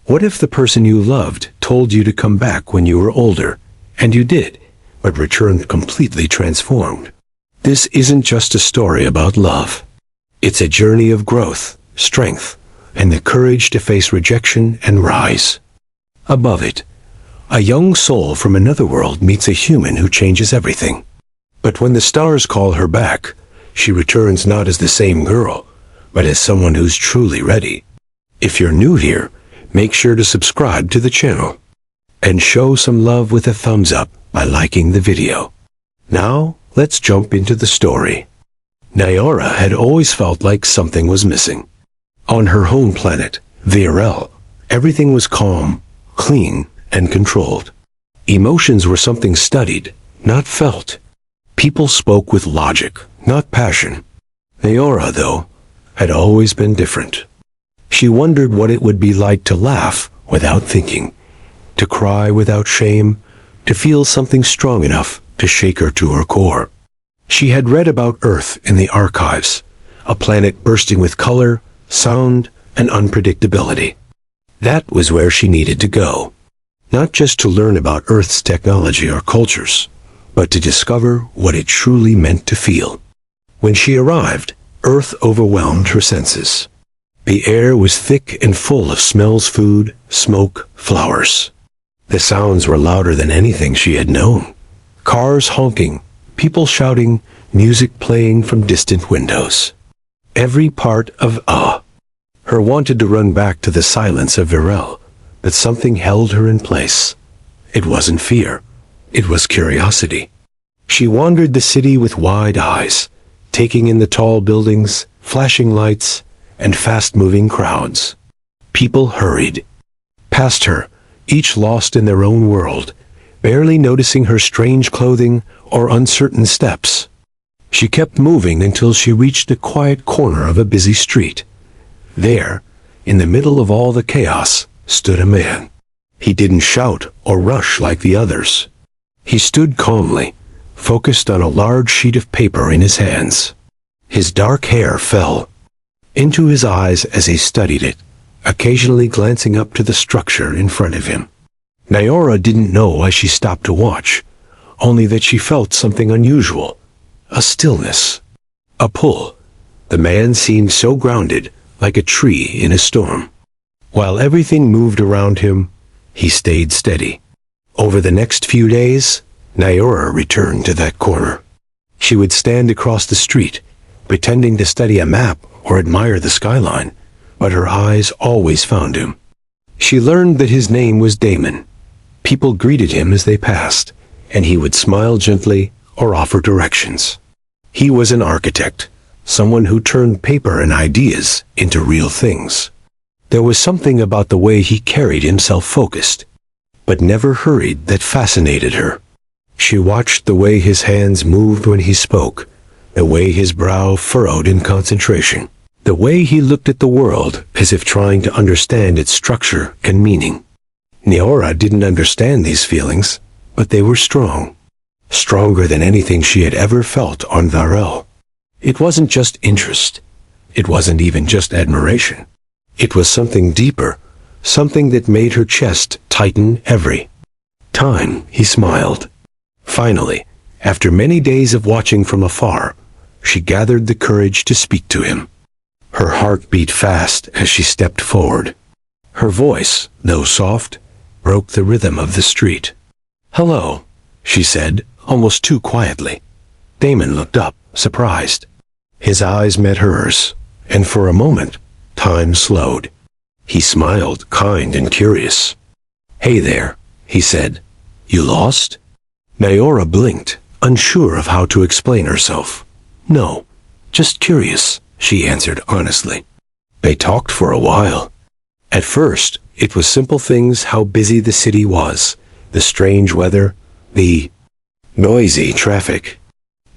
What if the person you loved told you to come back when you were older, and you did, but returned completely transformed? This isn't just a story about love. It's a journey of growth, strength, and the courage to face rejection and rise. Above it, a young soul from another world meets a human who changes everything. But when the stars call her back, she returns not as the same girl, but as someone who's truly ready. If you're new here, make sure to subscribe to the channel. And show some love with a thumbs up by liking the video. Now, let's jump into the story. Nyora had always felt like something was missing. On her home planet, Virel, everything was calm, clean, and controlled. Emotions were something studied, not felt. People spoke with logic, not passion. Nyora, though, had always been different. She wondered what it would be like to laugh without thinking, to cry without shame, to feel something strong enough to shake her to her core. She had read about Earth in the archives, a planet bursting with color, sound, and unpredictability. That was where she needed to go. Not just to learn about Earth's technology or cultures, but to discover what it truly meant to feel. When she arrived, Earth overwhelmed her senses. The air was thick and full of smells, food, smoke, flowers. The sounds were louder than anything she had known. Cars honking, people shouting, music playing from distant windows. Every part of her wanted to run back to the silence of Virel, but something held her in place. It wasn't fear. It was curiosity. She wandered the city with wide eyes, taking in the tall buildings, flashing lights, and fast-moving crowds. People hurried past her, each lost in their own world, barely noticing her strange clothing or uncertain steps. She kept moving until she reached a quiet corner of a busy street. There, in the middle of all the chaos, stood a man. He didn't shout or rush like the others. He stood calmly, focused on a large sheet of paper in his hands. His dark hair fell into his eyes as he studied it, occasionally glancing up to the structure in front of him. Nyora didn't know why she stopped to watch, only that she felt something unusual. A stillness. A pull. The man seemed so grounded, like a tree in a storm. While everything moved around him, he stayed steady. Over the next few days, Nyora returned to that corner. She would stand across the street, pretending to study a map or admire the skyline, but her eyes always found him. She learned that his name was Damon. People greeted him as they passed, and he would smile gently or offer directions. He was an architect, someone who turned paper and ideas into real things. There was something about the way he carried himself focused, but never hurried, that fascinated her. She watched the way his hands moved when he spoke, the way his brow furrowed in concentration, the way he looked at the world as if trying to understand its structure and meaning. Nyora didn't understand these feelings, but they were strong. Stronger than anything she had ever felt on Virel. It wasn't just interest. It wasn't even just admiration. It was something deeper, something that made her chest tighten every time he smiled. Finally, after many days of watching from afar, she gathered the courage to speak to him. Her heart beat fast as she stepped forward. Her voice, though soft, broke the rhythm of the street. "Hello," she said, almost too quietly. Damon looked up, surprised. His eyes met hers, and for a moment, time slowed. He smiled, kind and curious. "Hey there," he said. "You lost?" Nyora blinked, unsure of how to explain herself. "No, just curious," she answered honestly. They talked for a while. At first, it was simple things: how busy the city was, the strange weather, the noisy traffic.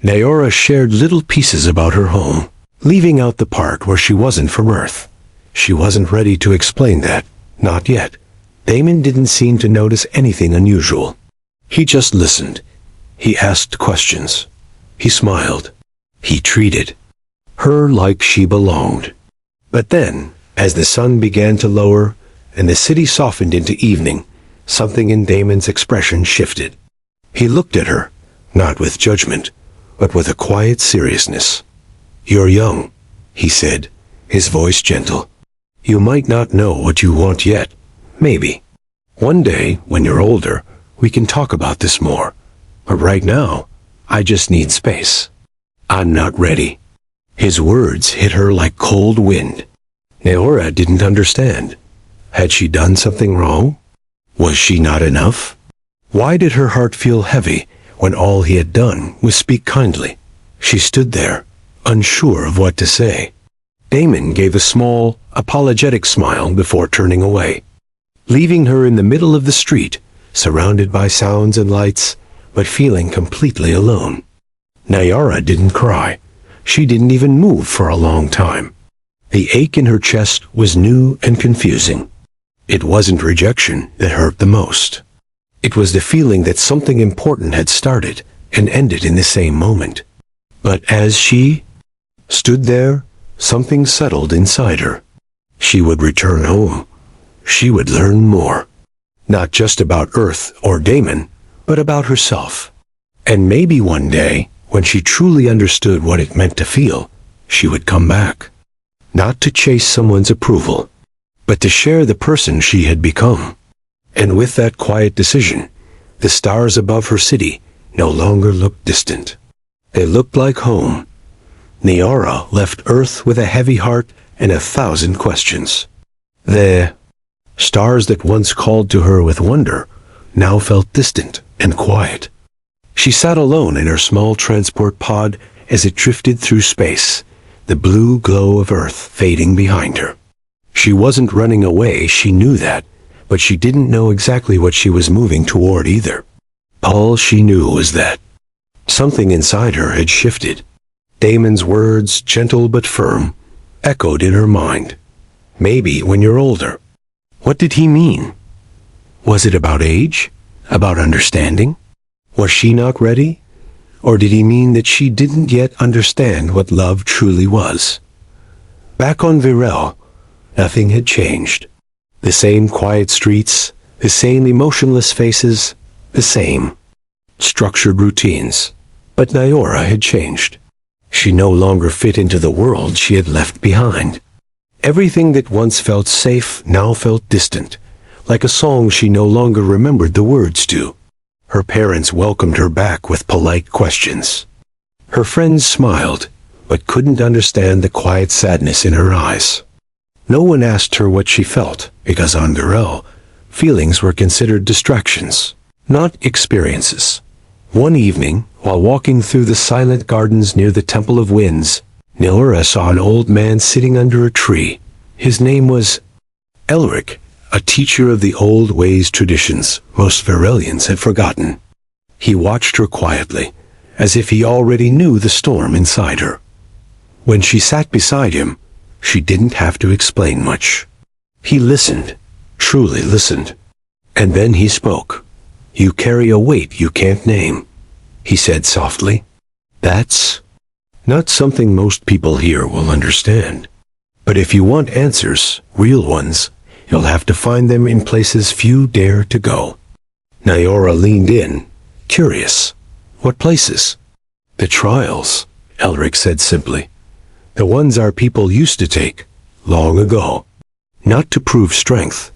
Nyora shared little pieces about her home, leaving out the part where she wasn't from Earth. She wasn't ready to explain that, not yet. Damon didn't seem to notice anything unusual. He just listened. He asked questions. He smiled. He treated her like she belonged. But then, as the sun began to lower and the city softened into evening, something in Damon's expression shifted. He looked at her, not with judgment, but with a quiet seriousness. "You're young," he said, his voice gentle. "You might not know what you want yet, maybe. One day, when you're older, we can talk about this more. But right now, I just need space. I'm not ready." His words hit her like cold wind. Neora didn't understand. Had she done something wrong? Was she not enough? Why did her heart feel heavy when all he had done was speak kindly? She stood there, unsure of what to say. Damon gave a small, apologetic smile before turning away, leaving her in the middle of the street, surrounded by sounds and lights, but feeling completely alone. Nyara didn't cry. She didn't even move for a long time. The ache in her chest was new and confusing. It wasn't rejection that hurt the most. It was the feeling that something important had started and ended in the same moment. But as she stood there, something settled inside her. She would return home. She would learn more. Not just about Earth or Damon, but about herself. And maybe one day, when she truly understood what it meant to feel, she would come back. Not to chase someone's approval, but to share the person she had become. And with that quiet decision, the stars above her city no longer looked distant. They looked like home. Nyara left Earth with a heavy heart and 1,000 questions. The stars that once called to her with wonder now felt distant and quiet. She sat alone in her small transport pod as it drifted through space, the blue glow of Earth fading behind her. She wasn't running away, she knew that, but she didn't know exactly what she was moving toward either. All she knew was that something inside her had shifted. Damon's words, gentle but firm, echoed in her mind. Maybe when you're older. What did he mean? Was it about age? About understanding? Was she not ready? Or did he mean that she didn't yet understand what love truly was? Back on Virel, nothing had changed. The same quiet streets, the same emotionless faces, the same structured routines. But Nyora had changed. She no longer fit into the world she had left behind. Everything that once felt safe now felt distant, like a song she no longer remembered the words to. Her parents welcomed her back with polite questions. Her friends smiled, but couldn't understand the quiet sadness in her eyes. No one asked her what she felt, because on Virel, feelings were considered distractions, not experiences. One evening, while walking through the silent gardens near the Temple of Winds, Nyora saw an old man sitting under a tree. His name was Elric, a teacher of the old ways traditions most Virelians had forgotten. He watched her quietly, as if he already knew the storm inside her. When she sat beside him, she didn't have to explain much. He listened, truly listened. And then he spoke. "You carry a weight you can't name," he said softly. "That's not something most people here will understand. But if you want answers, real ones, you'll have to find them in places few dare to go." Nyora leaned in, curious. "What places?" "The trials," Elric said simply. "The ones our people used to take, long ago. Not to prove strength,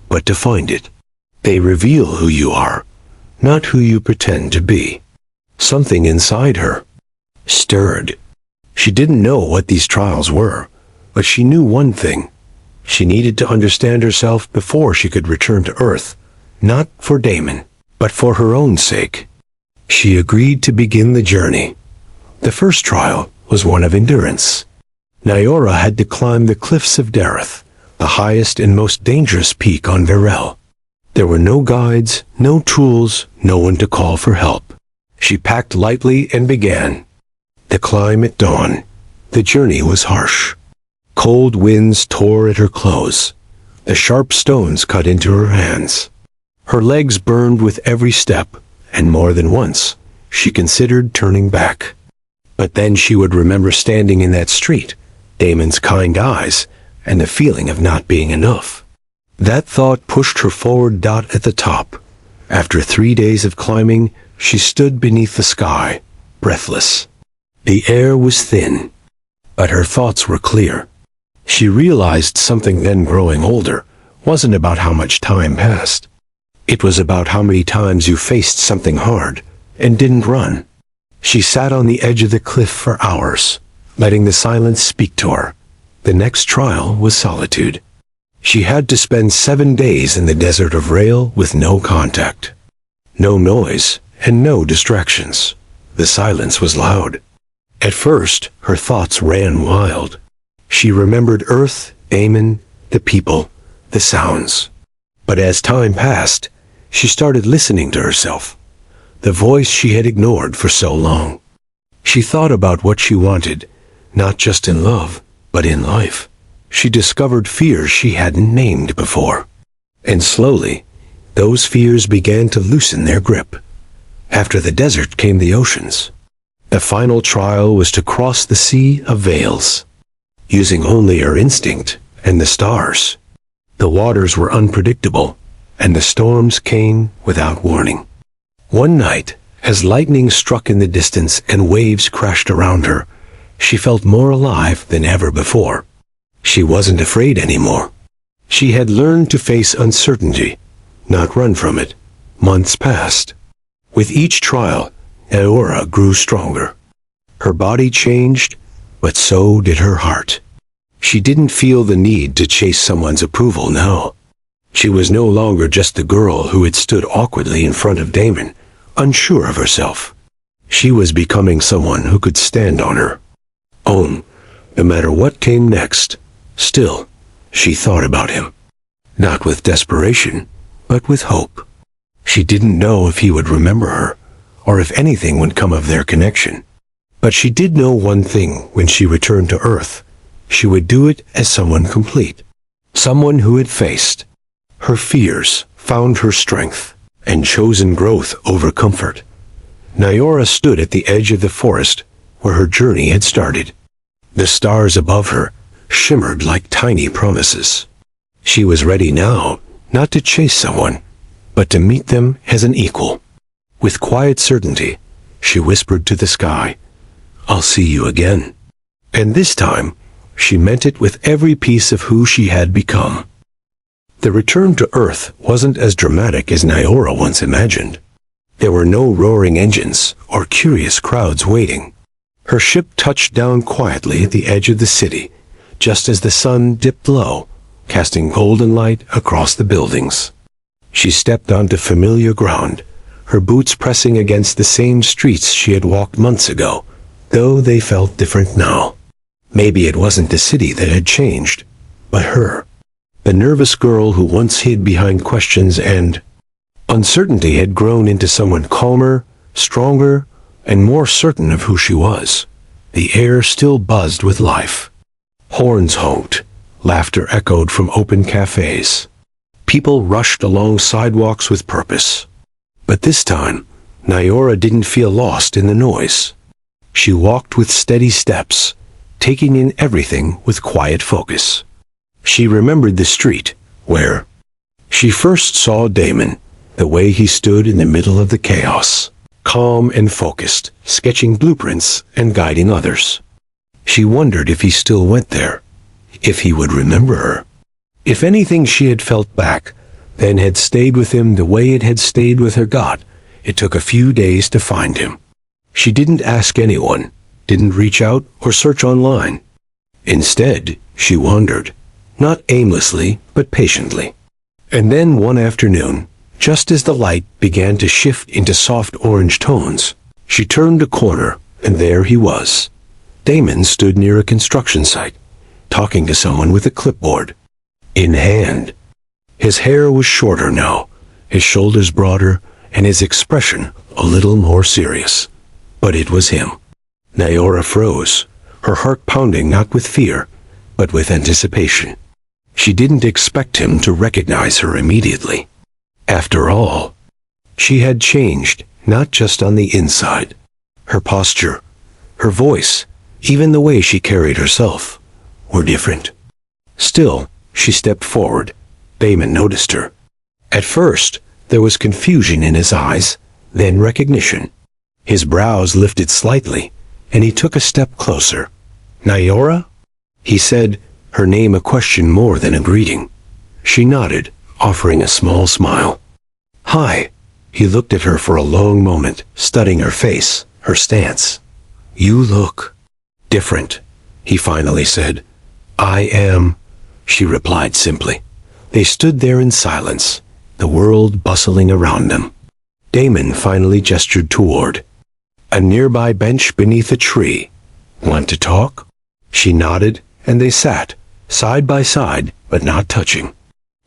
but to find it. They reveal who you are, not who you pretend to be." Something inside her stirred. She didn't know what these trials were, but she knew one thing. She needed to understand herself before she could return to Earth, not for Damon, but for her own sake. She agreed to begin the journey. The first trial was one of endurance. Nyora had to climb the cliffs of Dareth, the highest and most dangerous peak on Virel. There were no guides, no tools, no one to call for help. She packed lightly and began. The climb at dawn. The journey was harsh. Cold winds tore at her clothes. The sharp stones cut into her hands. Her legs burned with every step, and more than once, she considered turning back. But then she would remember standing in that street, Damon's kind eyes, and the feeling of not being enough. That thought pushed her forward. At the top. After 3 days of climbing, she stood beneath the sky, breathless. The air was thin, but her thoughts were clear. She realized something then. Growing older wasn't about how much time passed. It was about how many times you faced something hard and didn't run. She sat on the edge of the cliff for hours, letting the silence speak to her. The next trial was solitude. She had to spend 7 days in the desert of rail with no contact, no noise, and no distractions. The silence was loud. At first, her thoughts ran wild. She remembered Earth, Damon, the people, the sounds. But as time passed, she started listening to herself, the voice she had ignored for so long. She thought about what she wanted, not just in love, but in life. She discovered fears she hadn't named before. And slowly, those fears began to loosen their grip. After the desert came the oceans. The final trial was to cross the sea of veils, using only her instinct and the stars. The waters were unpredictable, and the storms came without warning. One night, as lightning struck in the distance and waves crashed around her, she felt more alive than ever before. She wasn't afraid anymore. She had learned to face uncertainty, not run from it. Months passed. With each trial, Aurora grew stronger. Her body changed, but so did her heart. She didn't feel the need to chase someone's approval now. She was no longer just the girl who had stood awkwardly in front of Damon, unsure of herself. She was becoming someone who could stand on her own, no matter what came next. Still, she thought about him. Not with desperation, but with hope. She didn't know if he would remember her, or if anything would come of their connection. But she did know one thing: when she returned to Earth, she would do it as someone complete. Someone who had faced her fears, found her strength, and chosen growth over comfort. Nyora stood at the edge of the forest where her journey had started. The stars above her shimmered like tiny promises. She was ready now, not to chase someone, but to meet them as an equal. With quiet certainty, she whispered to the sky, "I'll see you again." And this time, she meant it with every piece of who she had become. The return to Earth wasn't as dramatic as Nyora once imagined. There were no roaring engines or curious crowds waiting. Her ship touched down quietly at the edge of the city, just as the sun dipped low, casting golden light across the buildings. She stepped onto familiar ground, her boots pressing against the same streets she had walked months ago, though they felt different now. Maybe it wasn't the city that had changed, but her. The nervous girl who once hid behind questions and uncertainty had grown into someone calmer, stronger, and more certain of who she was. The air still buzzed with life. Horns honked, laughter echoed from open cafes. People rushed along sidewalks with purpose. But this time, Nyora didn't feel lost in the noise. She walked with steady steps, taking in everything with quiet focus. She remembered the street where she first saw Damon, the way he stood in the middle of the chaos, calm and focused, sketching blueprints and guiding others. She wondered if he still went there, if he would remember her. If anything she had felt back then had stayed with him the way it had stayed with her God. It took a few days to find him. She didn't ask anyone, didn't reach out or search online. Instead, she wandered, not aimlessly, but patiently. And then one afternoon, just as the light began to shift into soft orange tones, she turned a corner, and there he was. Damon stood near a construction site, talking to someone with a clipboard in hand. His hair was shorter now, his shoulders broader, and his expression a little more serious. But it was him. Nyora froze, her heart pounding not with fear, but with anticipation. She didn't expect him to recognize her immediately. After all, she had changed, not just on the inside. Her posture, her voice, even the way she carried herself, were different. Still, she stepped forward, Damon noticed her. At first, there was confusion in his eyes, then recognition. His brows lifted slightly, and he took a step closer. "Nyora?" he said, her name a question more than a greeting. She nodded, offering a small smile. "Hi." He looked at her for a long moment, studying her face, her stance. "You look different," he finally said. "I am," she replied simply. They stood there in silence, the world bustling around them. Damon finally gestured toward a nearby bench beneath a tree. "Want to talk?" She nodded, and they sat, side by side, but not touching.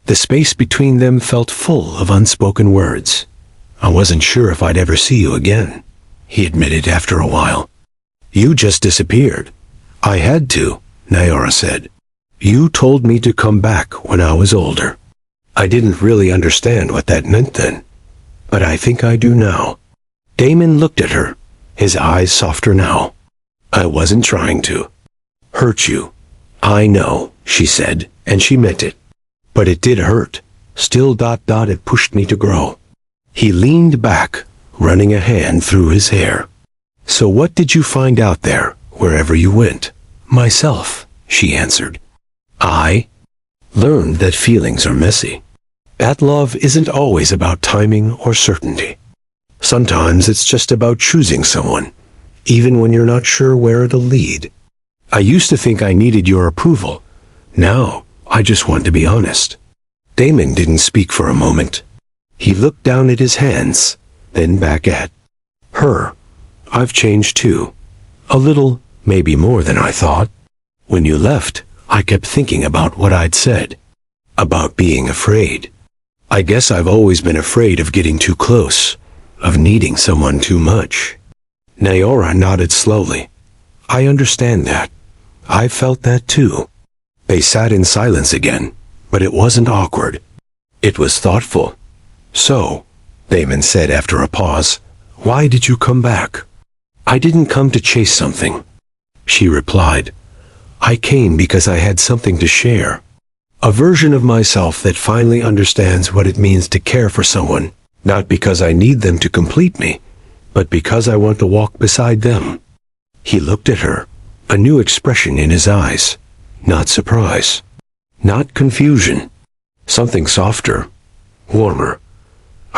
The space between them felt full of unspoken words. "I wasn't sure if I'd ever see you again," he admitted after a while. "You just disappeared." "I had to," Nyora said. "You told me to come back when I was older. I didn't really understand what that meant then, but I think I do now." Damon looked at her, his eyes softer now. "I wasn't trying to hurt you." "I know," she said, and she meant it. "But it did hurt. Still, it pushed me to grow." He leaned back, running a hand through his hair. "So what did you find out there, wherever you went?" "Myself," she answered. "I learned that feelings are messy. That love isn't always about timing or certainty. Sometimes it's just about choosing someone, even when you're not sure where it'll lead. I used to think I needed your approval. Now, I just want to be honest." Damon didn't speak for a moment. He looked down at his hands, then back at her. "I've changed too. A little, maybe more than I thought. When you left, I kept thinking about what I'd said. About being afraid. I guess I've always been afraid of getting too close, of needing someone too much." Nyora nodded slowly. "I understand that. I felt that too." They sat in silence again, but it wasn't awkward. It was thoughtful. "So," Damon said after a pause, "why did you come back?" "I didn't come to chase something," she replied. "I came because I had something to share. A version of myself that finally understands what it means to care for someone, not because I need them to complete me, but because I want to walk beside them." He looked at her, a new expression in his eyes. Not surprise. Not confusion. Something softer, warmer.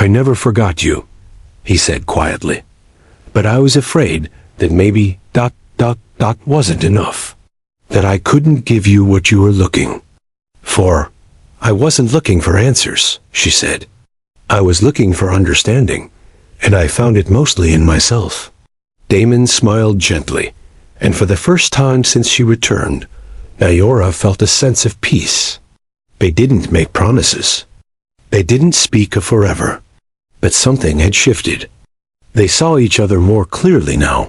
"I never forgot you," he said quietly. "But I was afraid that maybe ... wasn't enough. That I couldn't give you what you were looking for." "I wasn't looking for answers," she said. "I was looking for understanding, and I found it mostly in myself." Damon smiled gently, and for the first time since she returned, Nyora felt a sense of peace. They didn't make promises. They didn't speak of forever. But something had shifted. They saw each other more clearly now,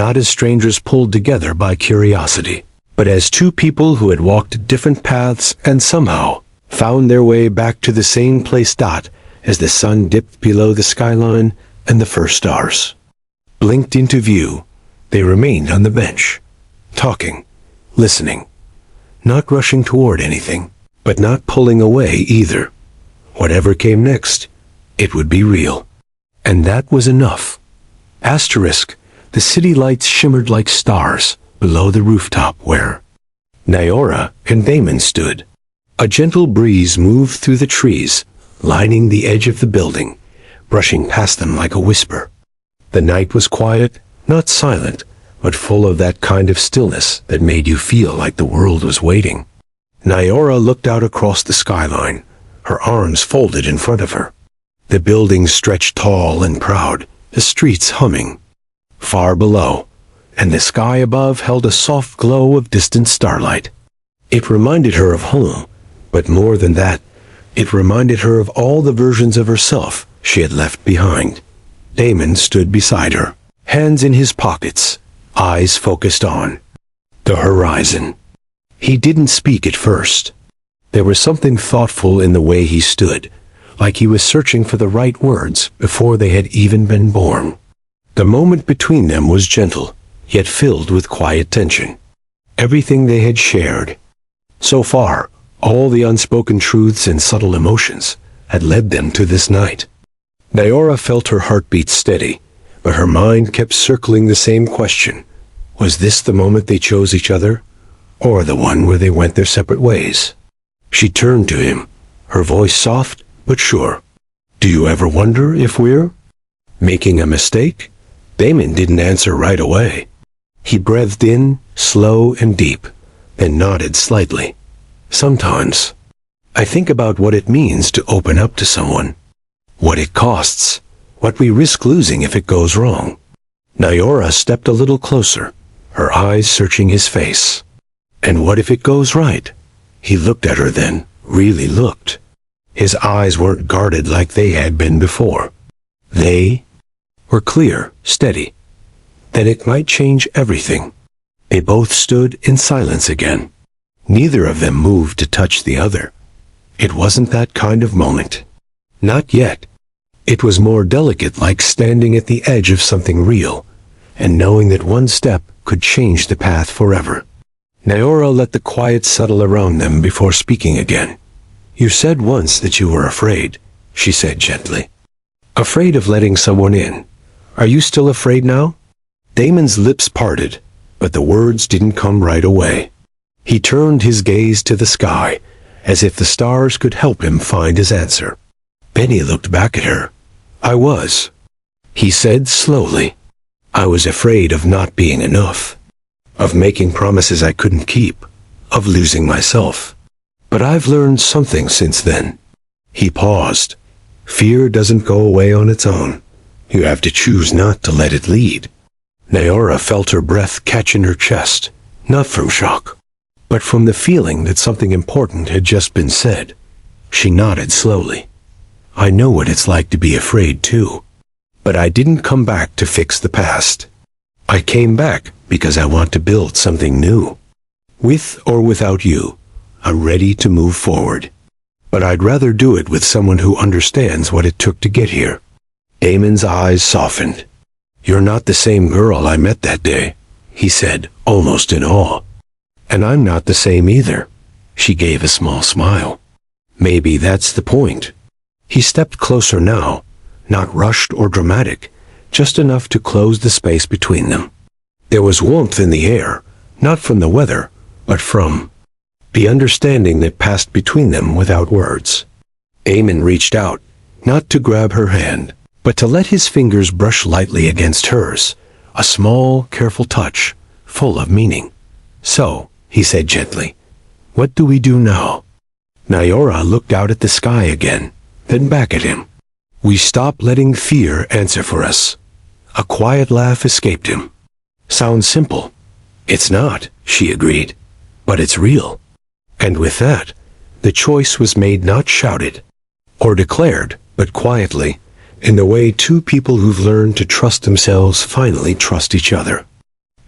not as strangers pulled together by curiosity, but as two people who had walked different paths and somehow found their way back to the same place. As the sun dipped below the skyline and the first stars blinked into view, they remained on the bench, talking, listening, not rushing toward anything, but not pulling away either. Whatever came next, it would be real. And that was enough. The city lights shimmered like stars below the rooftop where Nyora and Damon stood. A gentle breeze moved through the trees, lining the edge of the building, brushing past them like a whisper. The night was quiet, not silent, but full of that kind of stillness that made you feel like the world was waiting. Nyora looked out across the skyline, her arms folded in front of her. The buildings stretched tall and proud, the streets humming. Far below, and the sky above held a soft glow of distant starlight. It reminded her of home, but more than that, it reminded her of all the versions of herself she had left behind. Damon stood beside her, hands in his pockets, eyes focused on the horizon. He didn't speak at first. There was something thoughtful in the way he stood, like he was searching for the right words before they had even been born. The moment between them was gentle, yet filled with quiet tension. Everything they had shared, so far, All the unspoken truths and subtle emotions had led them to this night. Nyora felt her heartbeat steady, but her mind kept circling the same question. Was this the moment they chose each other, or the one where they went their separate ways? She turned to him, her voice soft but sure. Do you ever wonder if we're making a mistake? Damon didn't answer right away. He breathed in, slow and deep, then nodded slightly. Sometimes. I think about what it means to open up to someone. What it costs. What we risk losing if it goes wrong. Nyora stepped a little closer, her eyes searching his face. And what if it goes right? He looked at her then, really looked. His eyes weren't guarded like they had been before. They were clear, steady. Then it might change everything. They both stood in silence again. Neither of them moved to touch the other. It wasn't that kind of moment. Not yet. It was more delicate, like standing at the edge of something real, and knowing that one step could change the path forever. Nyora let the quiet settle around them before speaking again. You said once that you were afraid, she said gently. Afraid of letting someone in. Are you still afraid now? Damon's lips parted, but the words didn't come right away. He turned his gaze to the sky, as if the stars could help him find his answer. Benny looked back at her. I was. He said slowly. I was afraid of not being enough. Of making promises I couldn't keep. Of losing myself. But I've learned something since then. He paused. Fear doesn't go away on its own. You have to choose not to let it lead. Nyora felt her breath catch in her chest, not from shock, but from the feeling that something important had just been said. She nodded slowly. I know what it's like to be afraid too. But I didn't come back to fix the past. I came back because I want to build something new. With or without you, I'm ready to move forward. But I'd rather do it with someone who understands what it took to get here. Damon's eyes softened. You're not the same girl I met that day, he said, almost in awe. And I'm not the same either. She gave a small smile. Maybe that's the point. He stepped closer now, not rushed or dramatic, just enough to close the space between them. There was warmth in the air, not from the weather, but from the understanding that passed between them without words. Damon reached out, not to grab her hand, but to let his fingers brush lightly against hers, a small, careful touch, full of meaning. So, he said gently, what do we do now? Nyora looked out at the sky again, then back at him. We stop letting fear answer for us. A quiet laugh escaped him. Sounds simple. It's not, she agreed, but it's real. And with that, the choice was made, not shouted or declared, but quietly, in the way two people who've learned to trust themselves finally trust each other.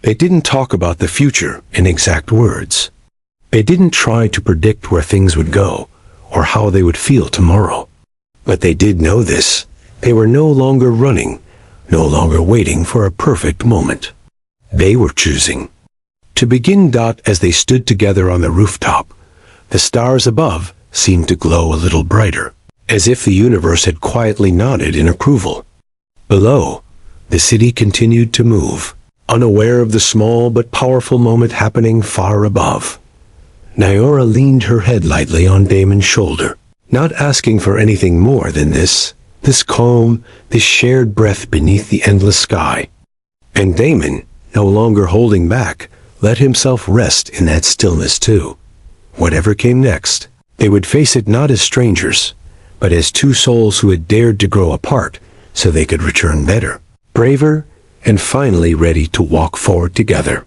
They didn't talk about the future in exact words. They didn't try to predict where things would go or how they would feel tomorrow. But they did know this. They were no longer running, no longer waiting for a perfect moment. They were choosing. To begin. As they stood together on the rooftop, the stars above seemed to glow a little brighter, as if the universe had quietly nodded in approval. Below, the city continued to move, unaware of the small but powerful moment happening far above. Nyora leaned her head lightly on Damon's shoulder, not asking for anything more than this calm, this shared breath beneath the endless sky. And Damon, no longer holding back, let himself rest in that stillness too. Whatever came next, they would face it not as strangers, but as two souls who had dared to grow apart so they could return better, braver, and finally ready to walk forward together.